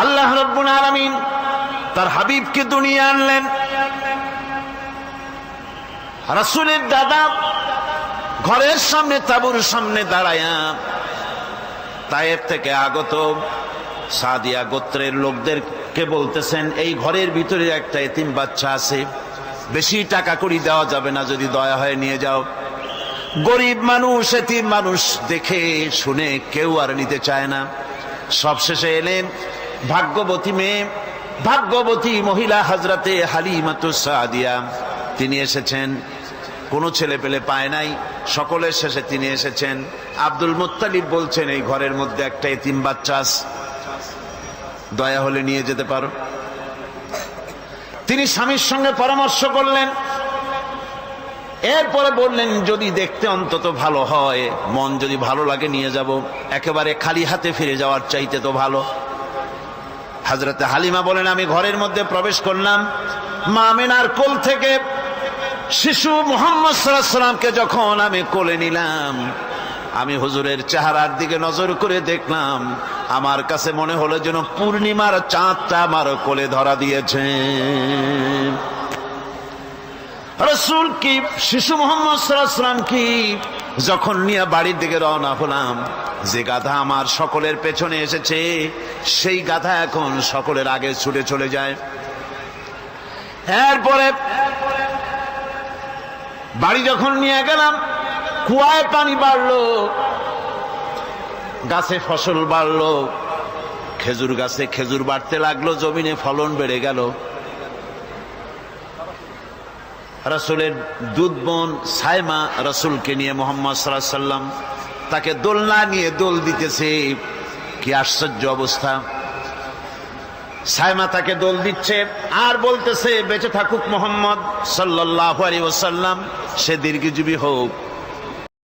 আল্লাহ রাব্বুল আলামিন তার হাবিবকে দুনিয়া আনলেন। রাসূলের দাদা ঘরের সামনে তাঁবুর সামনে দাঁড়ায়া তায়েফ থেকে আগত সাদিয়া গোত্রের লোকদেরকে বলতেছেন, এই ঘরের ভিতরে একটা এতিম বাচ্চা আছে, বেশি টাকা কড়ি দেওয়া যাবে না, যদি দয়া হয় নিয়ে যাও। গরিব মানুষ, এতিম মানুষ দেখে শুনে কেউ আর নিতে চায় না। সবশেষে এলেন ভাগ্যবতী মেয়ে, ভাগ্যবতী মহিলা হযরতে হালিমাতুস সাদিয়া। তিনি এসেছেন, কোনো ছেলে পেলে পায় নাই, সকলের শেষে তিনি এসেছেন। আব্দুল মুত্তালিব বলছেন, এই ঘরের মধ্যে একটা এতিম বাচ্চা আছে, দয়া হলে নিয়ে যেতে পারো। তিনি স্বামীর সঙ্গে পরামর্শ করলেন, এরপরে বললেন, যদি দেখতে অন্তত ভালো হয়, মন যদি ভালো লাগে নিয়ে যাব, একেবারে খালি হাতে ফিরে যাওয়ার চাইতে তো ভালো। হযরতে হালিমা বলেন, আমি ঘরের মধ্যে প্রবেশ করলাম, মা আমিনার কোল থেকে শিশু মুহাম্মদ সাল্লাল্লাহু আলাইহি সাল্লামকে যখন আমি কোলে নিলাম, আমি হুজুরের চেহারার দিকে নজর করে দেখলাম, আমার কাছে মনে হলো যেন পূর্ণিমার চাঁদটা আমার কোলে ধরা দিয়েছে। রাসূল কি শিশু মুহাম্মদ সাল্লাল্লাহু আলাইহি সাল্লাম কি যখন নিয়ে বাড়ির দিকে রওনা হলাম, যে গাধা আমার সকলের পেছনে এসেছে, সেই গাধা এখন সকলের আগে ছুটে চলে যায়। এরপরে বাড়ি যখন নিয়ে গেলাম, কুয়ায় পানি বাড়লো, গাছে ফসল বাড়লো, খেজুর গাছে খেজুর বাড়তে লাগলো, জমিনে ফলন বেড়ে গেল। রাসূলের দুধ বোন সাইমা রাসূলকে নিয়ে মুহাম্মদ সাল্লাল্লাহু আলাইহি সাল্লাম তাকে দোলনা নিয়ে দোল দিতেছে। কি আশ্চর্য অবস্থা! সাইমা তাকে দোল দিচ্ছে আর বলতেছে, বেঁচে থাকুক মুহাম্মদ সাল্লাল্লাহু আলাইহি ওয়াসাল্লাম, সে দীর্ঘজীবী হোক।